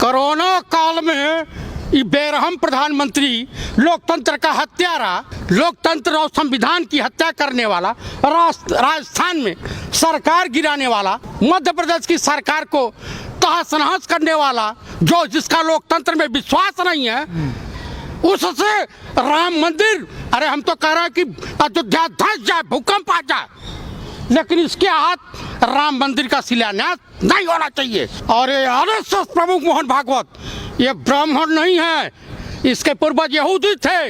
Corona काल में ये बेरहम प्रधानमंत्री, लोकतंत्र का हत्यारा, लोकतंत्र और संविधान की हत्या करने वाला, राजस्थान में सरकार गिराने वाला, मध्य प्रदेश की सरकार को तहस नहस करने वाला, जो जिसका लोकतंत्र में विश्वास नहीं है, उससे राम मंदिर, अरे हम तो कह रहे हैं कि अयोध्या धंस जाए, भूकंप आ जाए, लेकिन इसके हाथ राम मंदिर का शिलान्यास नहीं होना चाहिए। और ये आरएसएस प्रमुख मोहन भागवत ये ब्राह्मण नहीं है, इसके पूर्वज यहूदी थे।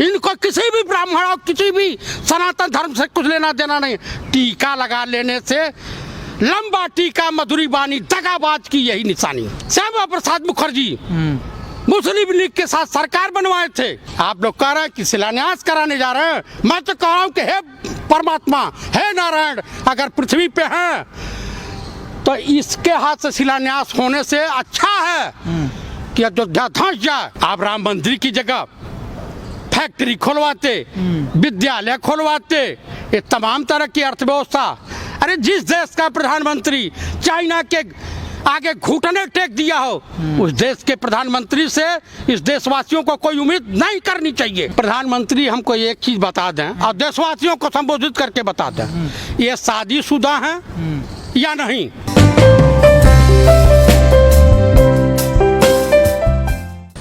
इनको किसी भी ब्राह्मण और किसी भी सनातन धर्म से कुछ लेना देना नहीं। टीका लगा लेने से, लंबा टीका मधुरी बानी, दगाबाज की यही निशानी। श्यामा प्रसाद मुखर्जी मुस्लिम लीग के साथ सरकार बनवाए थे। आप लोग कह रहे हैं कि शिलान्यास कराने जा रहे हैं। मैं तो कह रहा हूँ कि हे परमात्मा, हे नारायण, अगर पृथ्वी पे हैं तो इसके हाथ से शिलान्यास होने से अच्छा है कि अयोध्या धंस जाए। आप राम मंदिर की जगह फैक्ट्री खोलवाते, विद्यालय खोलवाते, ये तमाम तरह की अर्थव्यवस्था। अरे जिस देश का प्रधानमंत्री चाइना के आगे घुटने टेक दिया हो, उस देश के प्रधानमंत्री से इस देशवासियों को कोई उम्मीद नहीं करनी चाहिए। प्रधानमंत्री हमको एक चीज बता दें और देशवासियों को संबोधित करके बता दें, ये शादीशुदा हैं या नहीं।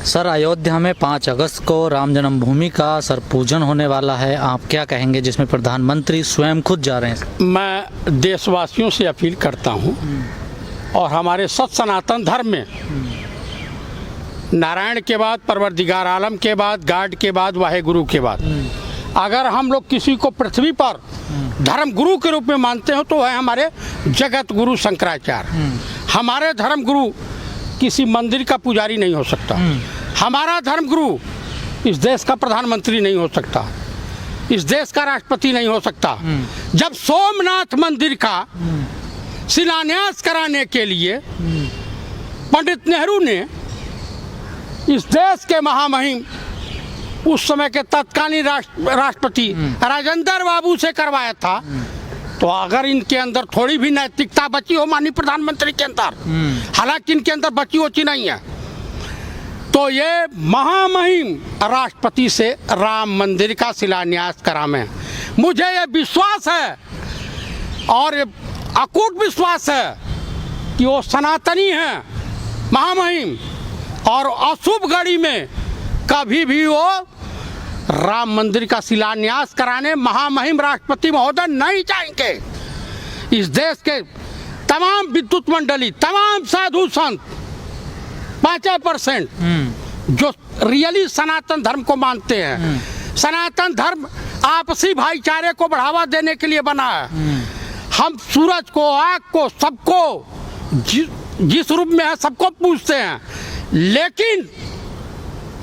सर, अयोध्या में 5 अगस्त को राम जन्मभूमि का सर पूजन होने वाला है, आप क्या कहेंगे, जिसमें प्रधानमंत्री स्वयं खुद जा रहे हैं? मैं देशवासियों से अपील करता हूँ और हमारे सत सनातन धर्म में नारायण के बाद, परवरदिगार आलम के बाद, गाड के बाद, वाहेगुरु के बाद, अगर हम लोग किसी को पृथ्वी पर धर्म गुरु के रूप में मानते हो तो है हमारे जगत गुरु शंकराचार्य। हमारे धर्म गुरु किसी मंदिर का पुजारी नहीं हो सकता। हमारा धर्म गुरु इस देश का प्रधानमंत्री नहीं हो सकता, इस देश का राष्ट्रपति नहीं हो सकता। जब सोमनाथ मंदिर का शिलान्यास कराने के लिए पंडित नेहरू ने इस देश के महामहिम, उस समय के तत्कालीन राष्ट्रपति राजेंद्र बाबू से करवाया था, तो अगर इनके अंदर थोड़ी भी नैतिकता बची हो माननीय प्रधानमंत्री के अंदर, हालांकि इनके अंदर बची होती नहीं है, तो ये महामहिम राष्ट्रपति से राम मंदिर का शिलान्यास करावें। मुझे ये विश्वास है और अकूट विश्वास है कि वो सनातनी हैं महामहिम, और अशुभ घड़ी में कभी भी वो राम मंदिर का शिलान्यास कराने महामहिम राष्ट्रपति महोदय नहीं जाएंगे। इस देश के तमाम विद्युत मंडली, तमाम साधु संत 5% जो रियली सनातन धर्म को मानते हैं, सनातन धर्म आपसी भाईचारे को बढ़ावा देने के लिए बना है। हम सूरज को, आग को, सबको जिस रूप में है सबको पूजते हैं, लेकिन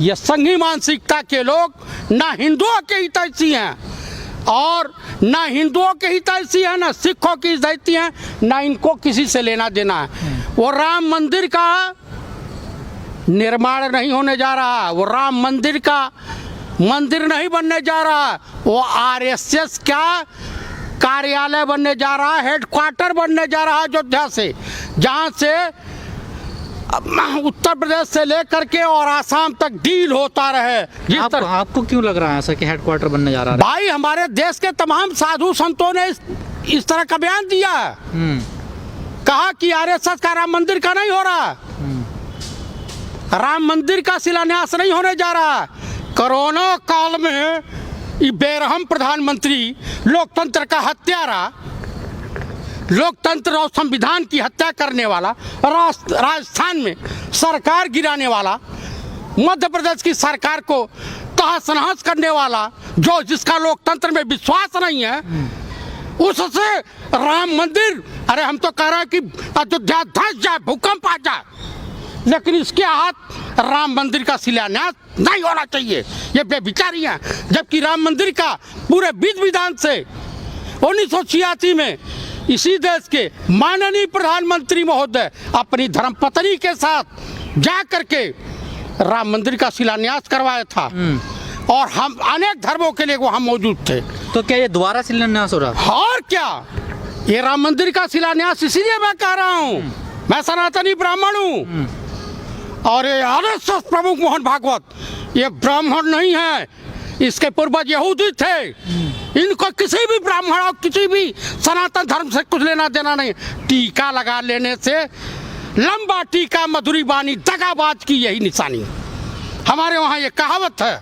ये संघी मानसिकता के लोग ना हिंदुओं के हितैषी हैं और ना हिंदुओं के हितैषी हैं, ना सिखों की हितैषी हैं, ना इनको किसी से लेना देना है। वो राम मंदिर का निर्माण नहीं होने जा रहा, वो राम मंदिर का मंदिर नहीं बनने जा रहा, वो आरएसएस का कार्यालय बनने जा रहा है, हेडक्वार्टर बनने जा रहा है अयोध्या से, जहाँ से उत्तर प्रदेश से लेकर के और आसाम तक डील होता रहे। आपको क्यों लग रहा है ऐसा कि हेडक्वार्टर बनने जा रहा है? भाई, हमारे देश के तमाम साधु संतों ने इस तरह का बयान दिया है, कहा कि आरएसएस का राम मंदिर का नहीं हो रहा, राम मंदिर का शिलान्यास नहीं होने जा रहा। कोरोना काल में ये बेरहम प्रधानमंत्री, लोकतंत्र का हत्यारा, लोकतंत्र और संविधान की हत्या करने वाला, राजस्थान में सरकार गिराने वाला, मध्य प्रदेश की सरकार को तहस नहस करने वाला, जो जिसका लोकतंत्र में विश्वास नहीं है, उससे राम मंदिर, अरे हम तो कह रहे हैं कि अयोध्या धंस जाए, भूकंप आ जाए, लेकिन इसके हाथ राम मंदिर का शिलान्यास नहीं होना चाहिए। ये बेविचारी है। जबकि राम मंदिर का पूरे विधि विधान से 1986 में इसी देश के माननीय प्रधानमंत्री महोदय अपनी धर्मपत्नी के साथ जा करके राम मंदिर का शिलान्यास करवाया था, और हम अनेक धर्मों के लिए वहाँ मौजूद थे। तो क्या ये दोबारा शिलान्यास हो रहा है? और क्या, ये राम मंदिर का शिलान्यास इसीलिए मैं कह रहा हूँ, मैं सनातनी ब्राह्मण हूँ, और ये आरएसएस प्रमुख मोहन भागवत ये ब्राह्मण नहीं है, इसके पूर्वज यहूदी थे। इनको किसी भी ब्राह्मण और किसी भी सनातन धर्म से कुछ लेना देना नहीं। टीका लगा लेने से लंबा टीका मधुरी बानी दगाबाज की यही निशानी। हमारे वहाँ ये कहावत है,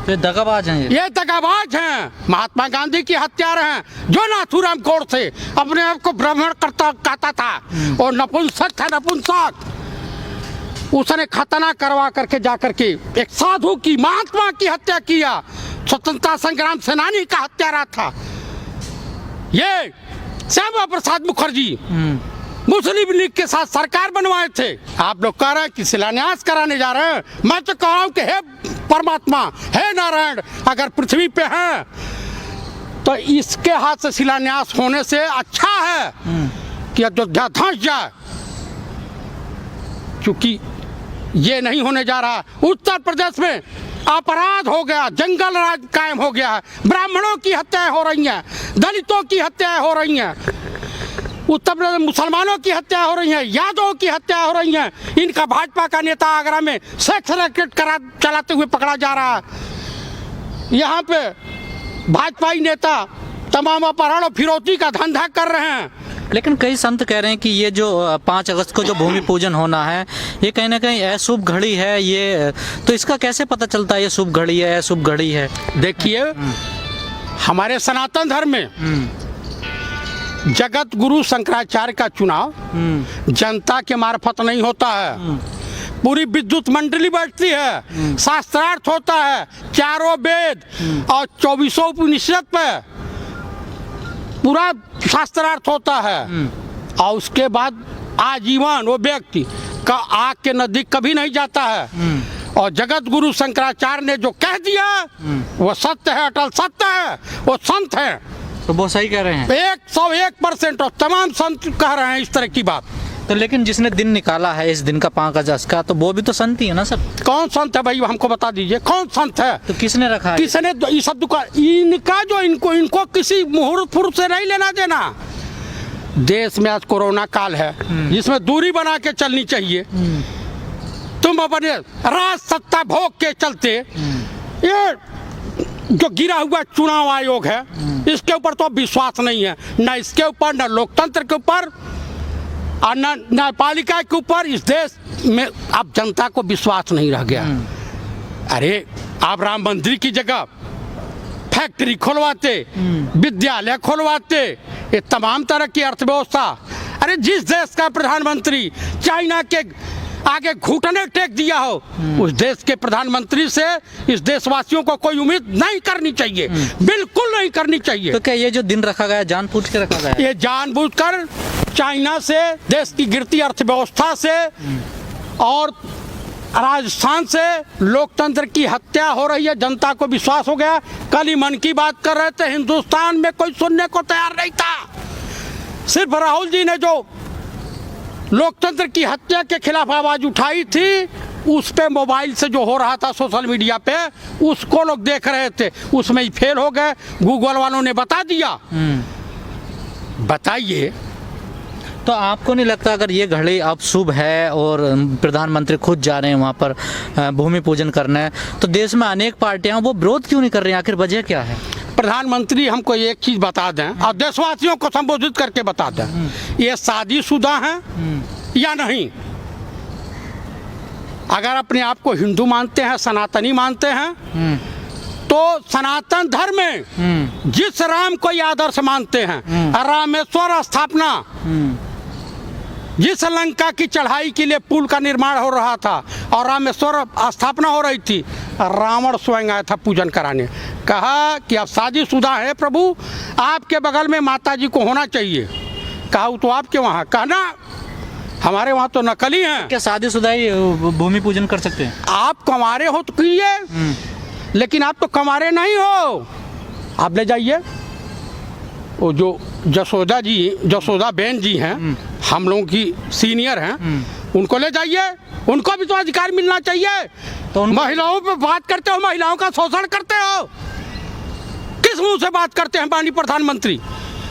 तो दगाबाज हैं ये दगाबाज हैं। महात्मा गांधी की हत्यारे हैं, जो नाथूराम गोडसे अपने आप को ब्राह्मण कहता था और नपुंसक था, नपुंसक। उसने खतना करवा करके जाकर के एक साधु की, महात्मा की हत्या किया। स्वतंत्रता संग्राम सेनानी का हत्यारा था ये। श्यामा प्रसाद मुखर्जी मुस्लिम लीग के साथ सरकार बनवाए थे। आप लोग कह रहे हैं कि शिलान्यास कराने जा रहे हैं। मैं तो कह रहा हूं कि हे परमात्मा, हे नारायण, अगर पृथ्वी पे हैं तो इसके हाथ से शिलान्यास होने से अच्छा है कि अयोध्या धंस जाए, क्योंकि ये नहीं होने जा रहा। उत्तर प्रदेश में अपराध हो गया, जंगल राज कायम हो गया है, ब्राह्मणों की हत्याएं हो रही हैं, दलितों की हत्याएं हो रही हैं, उत्तर प्रदेश मुसलमानों की हत्या हो रही है, यादवों की हत्या हो रही है। इनका भाजपा का नेता आगरा में सेक्स रैकेट चलाते हुए पकड़ा जा रहा है। यहाँ पे भाजपाई नेता तमाम अपहरण और फिरौती का धंधा कर रहे हैं। लेकिन कई संत कह रहे हैं कि ये जो 5 अगस्त को जो भूमि पूजन होना है, ये कहीं ना कहीं अशुभ घड़ी है। ये तो इसका कैसे पता चलता है ये शुभ घड़ी है, अशुभ घड़ी है? देखिए, हमारे सनातन धर्म में जगत गुरु शंकराचार्य का चुनाव जनता के मार्फत नहीं होता है। पूरी विद्युत मंडली बैठती है, शास्त्रार्थ होता है, चारों वेद और 24 उपनिषद पे पूरा शास्त्रार्थ होता है। और उसके बाद आजीवन वो व्यक्ति का आग के नजदीक कभी नहीं जाता है। और जगत गुरु शंकराचार्य ने जो कह दिया वो सत्य है, अटल सत्य है, वो संत है। तो वो सही कह रहे हैं 101% और तमाम संत कह रहे हैं इस तरह की बात। तो लेकिन जिसने दिन निकाला है इस दिन का 5 अगस्त का, तो वो भी तो संत ही है ना सर? कौन संत है भाई, हमको बता दीजिए कौन संत है? तो किसने रखा है? किसने ये सब दुकान इनका जो इनको किसी मुहूर्त फुर्त से नहीं लेना देना। देश में आज कोरोना काल है जिसमें दूरी बना के चलनी चाहिए। तुम अपने राज सत्ता भोग के चलते ये जो गिरा हुआ चुनाव आयोग है इसके ऊपर तो विश्वास नहीं है, न इसके ऊपर, न लोकतंत्र के ऊपर और न न्यायपालिका के ऊपर। इस देश में अब जनता को विश्वास नहीं रह गया। अरे आप राम मंदिर की जगह फैक्ट्री खुलवाते, विद्यालय खुलवाते, ये तमाम तरह की अर्थव्यवस्था। अरे जिस देश का प्रधानमंत्री चाइना के आगे घुटने टेक दिया हो, उस देश के प्रधानमंत्री से इस देशवासियों को कोई उम्मीद नहीं करनी चाहिए, बिल्कुल नहीं करनी चाहिए। तो क्या ये जो दिन रखा गया जानबूझ के रखा गया? ये जानबूझकर चाइना से, देश की गिरती अर्थव्यवस्था से और राजस्थान से लोकतंत्र की हत्या हो रही है। जनता को विश्वास हो गया। कल ही मन की बात कर रहे थे, हिंदुस्तान में कोई सुनने को तैयार नहीं था। सिर्फ राहुल जी ने जो लोकतंत्र की हत्या के खिलाफ आवाज उठाई थी, उस पे मोबाइल से जो हो रहा था सोशल मीडिया पे, उसको लोग देख रहे थे, उसमें ही फेल हो गए। गूगल वालों ने बता दिया। बताइए, तो आपको नहीं लगता अगर ये घड़ी अब शुभ है और प्रधानमंत्री खुद जा रहे हैं वहाँ पर भूमि पूजन करना है, तो देश में अनेक पार्टियां वो विरोध क्यों नहीं कर रही हैं? आखिर वजह क्या है? प्रधानमंत्री हमको एक चीज बता दें और देशवासियों को संबोधित करके बता दें, ये शादीशुदा हैं या नहीं। अगर अपने आप को हिंदू मानते हैं, सनातनी मानते हैं, तो सनातन धर्म में जिस राम को ये आदर्श मानते हैं, रामेश्वर स्थापना, जिस लंका की चढ़ाई के लिए पुल का निर्माण हो रहा था और रामेश्वर स्थापना हो रही थी, रावण स्वयं आया था पूजन कराने। कहा कि आप शादीशुदा है प्रभु, आपके बगल में माता जी को होना चाहिए। कहा वो तो आपके वहाँ, कहना हमारे वहाँ तो नकली हैं। क्या शादीशुदा ही भूमि पूजन कर सकते हैं? आप कमारे हो तो कीजिए, लेकिन आप तो कमारे नहीं हो। आप ले जाइए, वो जो जसोदा बहन जी हैं, हम लोगों की सीनियर हैं, उनको ले जाइए, उनको भी तो अधिकार मिलना चाहिए। तो महिलाओं पे बात करते हो, महिलाओं का शोषण करते हो, किस मुंह से बात करते हैं माननीय प्रधानमंत्री?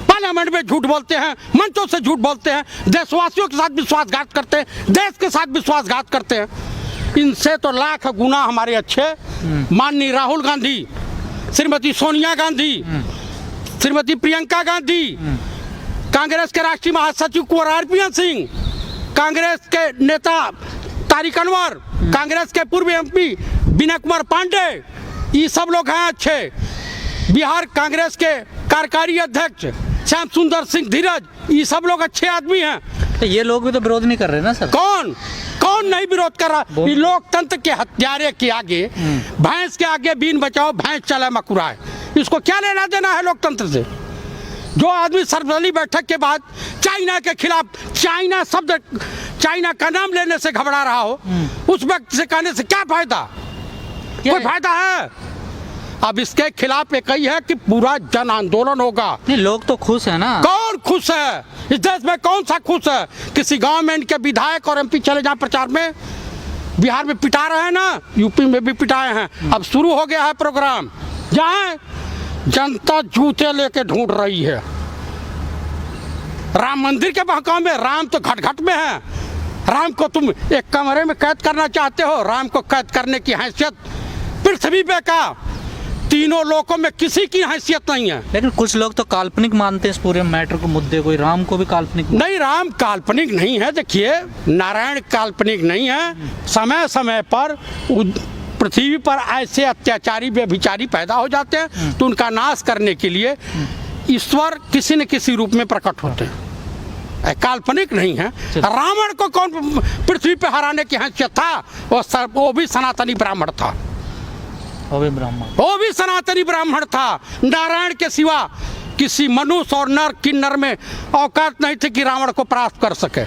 पार्लियामेंट में झूठ बोलते हैं, मंचों से झूठ बोलते हैं, देशवासियों के साथ विश्वासघात करते हैं, देश के साथ विश्वासघात करते हैं। इनसे तो लाख गुना हमारे अच्छे माननीय राहुल गांधी, श्रीमती सोनिया गांधी, श्रीमती प्रियंका गांधी, कांग्रेस के राष्ट्रीय महासचिव कुंवर हरप्रीत सिंह, कांग्रेस के नेता तारिक अनवर, कांग्रेस के पूर्व एमपी विनय कुमार पांडे, ये सब लोग हैं अच्छे। बिहार कांग्रेस के कार्यकारी अध्यक्ष श्याम सुंदर सिंह धीरज, ये सब लोग अच्छे आदमी हैं। तो ये लोग भी तो विरोध नहीं कर रहे ना सर? कौन कौन नहीं विरोध कर रहा? ये लोकतंत्र के हत्यारे के आगे, भैंस के आगे बीन बचाओ भैंस चले मकुराए, इसको क्या लेना देना है लोकतंत्र से? जो आदमी सर्वदलीय बैठक के बाद चाइना के खिलाफ, चाइना शब्द, चाइना का नाम लेने से घबरा रहा हो, उस व्यक्ति से कहने से क्या फायदा? कोई फायदा है? अब इसके खिलाफ एक ही है कि पूरा जन आंदोलन होगा। नहीं, लोग तो खुश है ना। कौन खुश है इस देश में? कौन सा खुश है? किसी गांव में इनके विधायक और एमपी चले जाएं प्रचार में, बिहार में पिटा रहे हैं ना, यूपी में भी पिटाए हैं, अब शुरू हो गया है प्रोग्राम जहां जनता जूते लेके ढूंढ रही है। राम मंदिर के बहकाव में, राम तो घट घट में है। राम को तुम एक कमरे में कैद करना चाहते हो? राम को कैद करने की हैसियत पृथ्वी पे का तीनों लोकों में किसी की हैसियत नहीं है। लेकिन कुछ लोग तो काल्पनिक मानते हैं इस पूरे मैटर को, मुद्दे को। राम को भी काल्पनिक नहीं, राम काल्पनिक नहीं है। देखिए, नारायण काल्पनिक नहीं है। समय समय पर पृथ्वी पर ऐसे अत्याचारी व्यभिचारी पैदा हो जाते हैं तो उनका नाश करने के लिए ईश्वर किसी न किसी रूप में प्रकट होते हैं, काल्पनिक नहीं है। रावण को कौन पृथ्वी पे हराने की हैसियत था? वो भी सनातनी ब्राह्मण था, वो भी सनातनी ब्राह्मण था। नारायण के सिवा किसी मनुष्य और नर किन्नर में औकात नहीं थी कि रावण को परास्त कर सके।